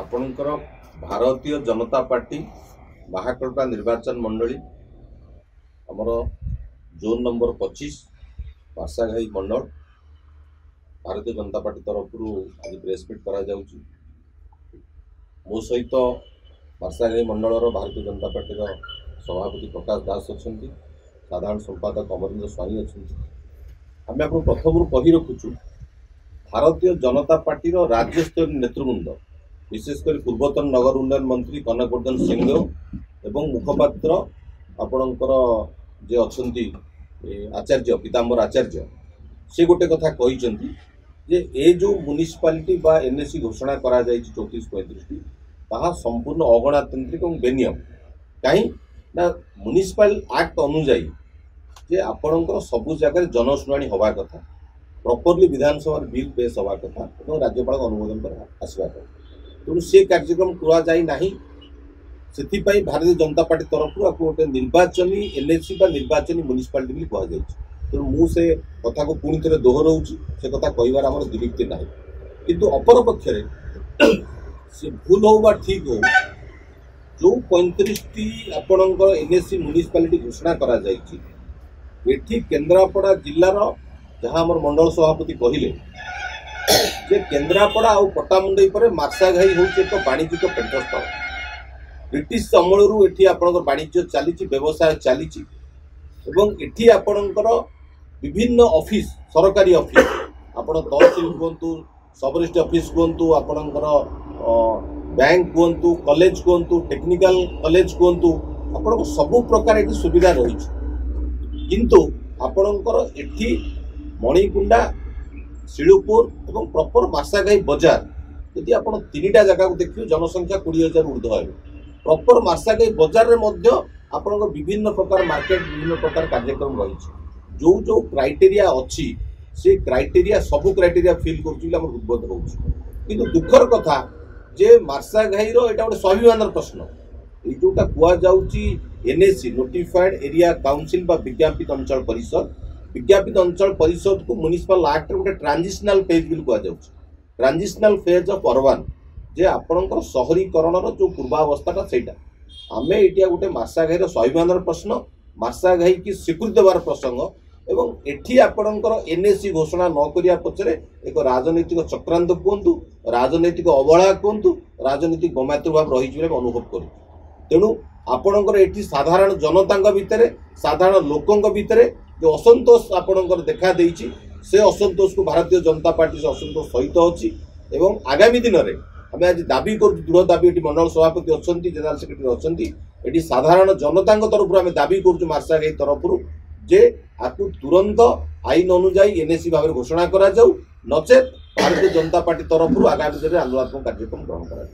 आपणकर भारतीय जनता पार्टी महाकल्पा निर्वाचन मंडली आमर जोन नंबर 25 मार्साघाई मंडल भारतीय जनता पार्टी तरफ आज प्रेसमिट करा जाउची। मो सहित मार्साघाई मंडल भारतीय जनता पार्टी सभापति प्रकाश दास अच्छा, साधारण संपादक अमरेंद्र स्वाई अच्छा। आम आप प्रथम कही रखुचु भारतीय जनता पार्टी राज्य स्तरीय नेतृवृंद विशेषकर पूर्वतन नगर उन्नयन मंत्री कनकवर्धन सिंहदेव एवं मुखपात्र आपणकर जे अच्छी आचार्य पीताम्बर आचार्य से गोटे कथा कहते जे ए जो म्युनिसिपालिटी बा एनएसी घोषणा करा जाय 34-35 ताहा संपूर्ण अगणतांत्रिक और बेनियम कहीं ना म्युनिसिपल एक्ट अनुजाई जे आपणकर सबु जगह जनशुणाणी हवा कथा प्रॉपर्ली विधानसभा बिल पेश हवा कथा और राज्यपाल अनुमोदन कर आसवा कथा तेणु से कार्यक्रम करा जाई नहीं। से भारतीय जनता पार्टी तरफ गोटे निर्वाचनी एनएसी बा निर्वाचनी म्युनिसिपालिटी भी कह जाए। तेणु मुझे कथा को पुणी थे दोहराऊँ से कथा कहबार आम दुरुक्ति ना किंतु अपर पक्षरे से भूल हो बा ठीक हो जो 35टी आपणकर एनएसी म्युनिसिपालिटी घोषणा करा जाइए एठी केन्द्रापड़ा जिलार जहाँ आम मंडल सभापति कहले जे केन्द्रापड़ा और पट्टामुंडई पर मार्साघाई हूँ एक वाणिज्यिक पेंटस्थल ब्रिटिश अमलू एटी आपणकर वाणिज्य चली व्यवसाय चली एटी आपणकर विभिन्न ऑफिस सरकारी ऑफिस आपण तहसील कहतु सब रजिस्ट्री ऑफिस कहतु आपणकर बैंक कहतु कॉलेज कहतु टेक्निकल कॉलेज कहतु आपण सबु प्रकार एटी सुविधा रही किंतु आपणकर एटी मणिकुंडा शिलुपुर और प्रॉपर मार्साघाई बजार यदि आप 3टा जगह को देखिए जनसंख्या 20,000 ऊर्ध्व है। प्रॉपर मार्साघाई बजार रे मध्य आपण विभिन्न प्रकार मार्केट विभिन्न प्रकार कार्यक्रम रही जो जो क्राइटेरिया अच्छी से क्राइटेरिया सबू क्राइटेरिया फिल कर उद्बोध हो कि दुखर कथा जे मार्साघाई एटा गोटे स्वाभिमान प्रश्न ये जोटा कुआ जाउची एनएसी नोटिफाइड एरिया काउंसिल बा विज्ञापित अंचल परिषद विज्ञापित अंचल परिषद को म्युनिसिपल एक्ट गोटे ट्रांजिशनल फेज भी कह ट्रांजिशनल फेज ऑफ अर्बन जे आपणकर शहरीकरण जो पूर्वावस्था सेटा आमे एटिया गोटे मार्साघाई स्वाभिमान प्रश्न मार्साघाई की स्वीकृति देवार प्रसंग एवं एठी आपणकर एनएसी घोषणा न करिया पछरे एक राजनैतिक चक्रांत कहतु राजनैतिक अवहेला कहतु राजनैतिक गमातृभाव रही अनुभव करूँ। तेणु आपणकर एठी साधारण जनता भितर साधारण लोकों भितर जो असंतोष आपणकर देखा देइछि से असंतोष को भारतीय जनता पार्टी से असंतोष सहित अच्छी एवं आगामी दिन में आम आज दाबी कर दृढ़ दाबी ये मंडल सभापति अच्छा जनरल सेक्रेटरी अच्छा ये साधारण जनता तरफ आम दाबी करुँ मार्साघाई तरफ जे आपको तुरंत आईन अनुजाई एनएसी भाव घोषणा करा जाऊ नचेत भारतीय जनता पार्टी तरफ आगामी दिन में आंदोलनात्मक कार्यक्रम ग्रहण करा।